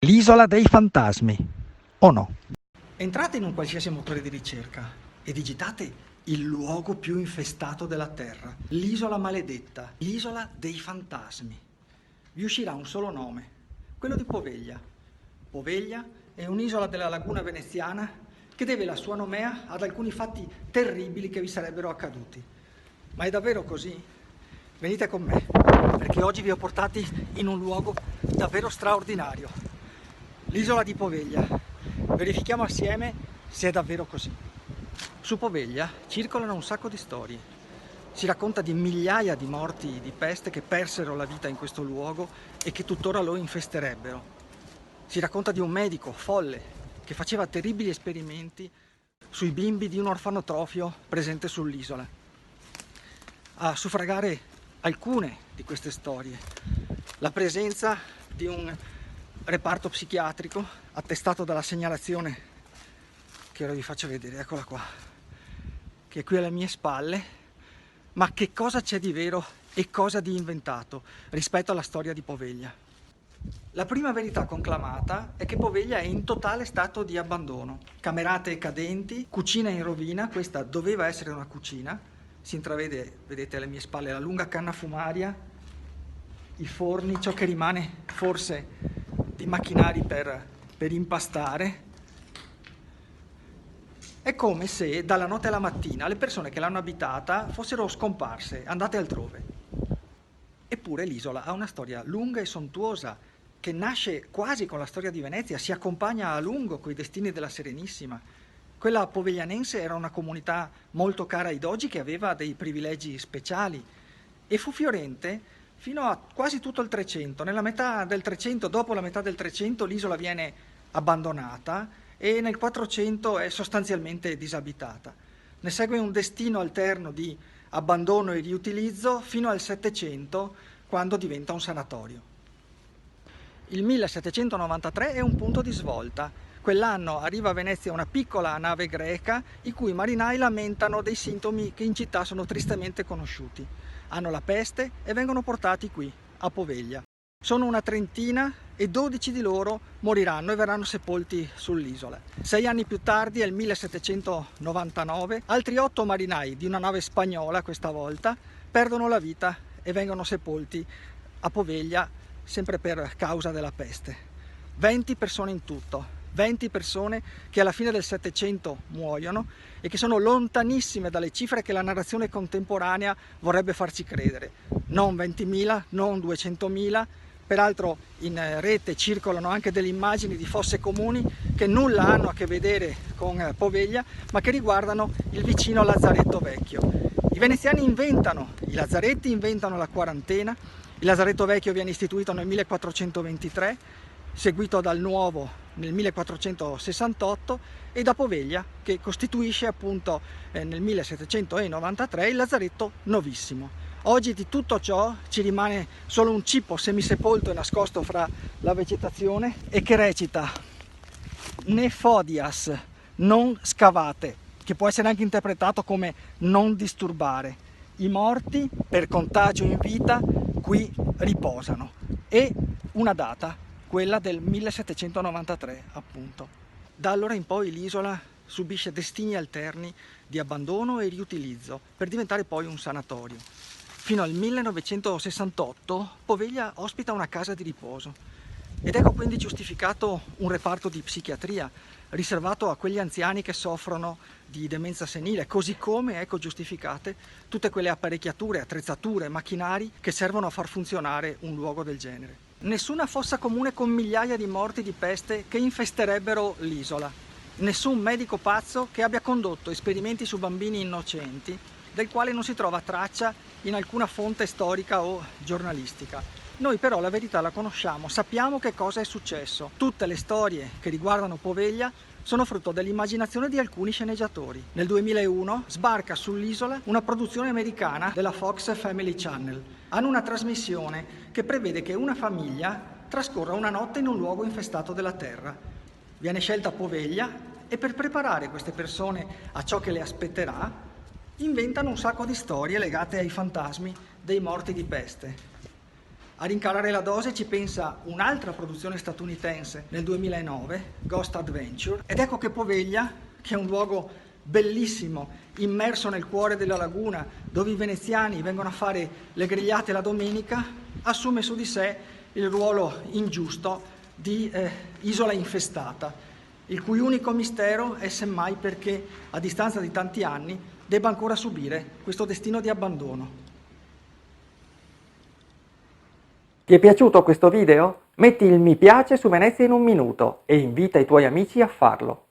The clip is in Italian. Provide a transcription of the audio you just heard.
L'isola dei fantasmi, o no? Entrate in un qualsiasi motore di ricerca e digitate il luogo più infestato della Terra, l'isola maledetta, l'isola dei fantasmi. Vi uscirà un solo nome, quello di Poveglia. Poveglia è un'isola della laguna veneziana che deve la sua nomea ad alcuni fatti terribili che vi sarebbero accaduti. Ma è davvero così? Venite con me, perché oggi vi ho portati in un luogo davvero straordinario. L'isola di Poveglia. Verifichiamo assieme se è davvero così. Su Poveglia circolano un sacco di storie. Si racconta di migliaia di morti di peste che persero la vita in questo luogo e che tuttora lo infesterebbero. Si racconta di un medico folle che faceva terribili esperimenti sui bimbi di un orfanotrofio presente sull'isola. A suffragare alcune di queste storie, la presenza di un reparto psichiatrico attestato dalla segnalazione che ora vi faccio vedere, eccola qua, che è qui alle mie spalle. Ma che cosa c'è di vero e cosa di inventato rispetto alla storia di Poveglia? La prima verità conclamata è che Poveglia è in totale stato di abbandono. Camerate cadenti, cucina in rovina, questa doveva essere una cucina, si intravede, vedete alle mie spalle, la lunga canna fumaria, i forni, ciò che rimane forse di macchinari per impastare. È come se dalla notte alla mattina le persone che l'hanno abitata fossero scomparse, andate altrove. Eppure l'isola ha una storia lunga e sontuosa che nasce quasi con la storia di Venezia, si accompagna a lungo coi destini della Serenissima. Quella poveglianense era una comunità molto cara ai dogi che aveva dei privilegi speciali e fu fiorente fino a quasi tutto il 300. Nella metà del 300, dopo la metà del 300, l'isola viene abbandonata e nel 400 è sostanzialmente disabitata. Ne segue un destino alterno di abbandono e riutilizzo fino al 700, quando diventa un sanatorio. Il 1793 è un punto di svolta. Quell'anno arriva a Venezia una piccola nave greca i cui marinai lamentano dei sintomi che in città sono tristemente conosciuti. Hanno la peste e vengono portati qui, a Poveglia. Sono una trentina e 12 di loro moriranno e verranno sepolti sull'isola. 6 anni più tardi, nel 1799, altri 8 marinai di una nave spagnola, questa volta, perdono la vita e vengono sepolti a Poveglia, sempre per causa della peste. 20 persone in tutto. 20 persone che alla fine del Settecento muoiono e che sono lontanissime dalle cifre che la narrazione contemporanea vorrebbe farci credere. Non 20.000, non 200.000, peraltro in rete circolano anche delle immagini di fosse comuni che nulla hanno a che vedere con Poveglia, ma che riguardano il vicino Lazzaretto Vecchio. I veneziani inventano i lazzaretti, inventano la quarantena. Il Lazzaretto Vecchio viene istituito nel 1423, seguito dal nuovo nel 1468 e da Poveglia che costituisce appunto nel 1793 il Lazzaretto Novissimo. Oggi di tutto ciò ci rimane solo un cippo semisepolto e nascosto fra la vegetazione e che recita Nefodias, non scavate, che può essere anche interpretato come non disturbare. I morti per contagio in vita qui riposano. E una data, quella del 1793 appunto. Da allora in poi l'isola subisce destini alterni di abbandono e riutilizzo per diventare poi un sanatorio. Fino al 1968 Poveglia ospita una casa di riposo ed ecco quindi giustificato un reparto di psichiatria riservato a quegli anziani che soffrono di demenza senile, così come ecco giustificate tutte quelle apparecchiature, attrezzature, macchinari che servono a far funzionare un luogo del genere. Nessuna fossa comune con migliaia di morti di peste che infesterebbero l'isola. Nessun medico pazzo che abbia condotto esperimenti su bambini innocenti, del quale non si trova traccia in alcuna fonte storica o giornalistica. Noi però la verità la conosciamo, sappiamo che cosa è successo. Tutte le storie che riguardano Poveglia sono frutto dell'immaginazione di alcuni sceneggiatori. Nel 2001 sbarca sull'isola una produzione americana della Fox Family Channel. Hanno una trasmissione che prevede che una famiglia trascorra una notte in un luogo infestato della terra. Viene scelta Poveglia e per preparare queste persone a ciò che le aspetterà inventano un sacco di storie legate ai fantasmi dei morti di peste. A rincarare la dose ci pensa un'altra produzione statunitense nel 2009, Ghost Adventure, ed ecco che Poveglia, che è un luogo bellissimo, immerso nel cuore della laguna, dove i veneziani vengono a fare le grigliate la domenica, assume su di sé il ruolo ingiusto di isola infestata, il cui unico mistero è semmai perché, a distanza di tanti anni, debba ancora subire questo destino di abbandono. Ti è piaciuto questo video? Metti il mi piace su Venezia in un minuto e invita i tuoi amici a farlo.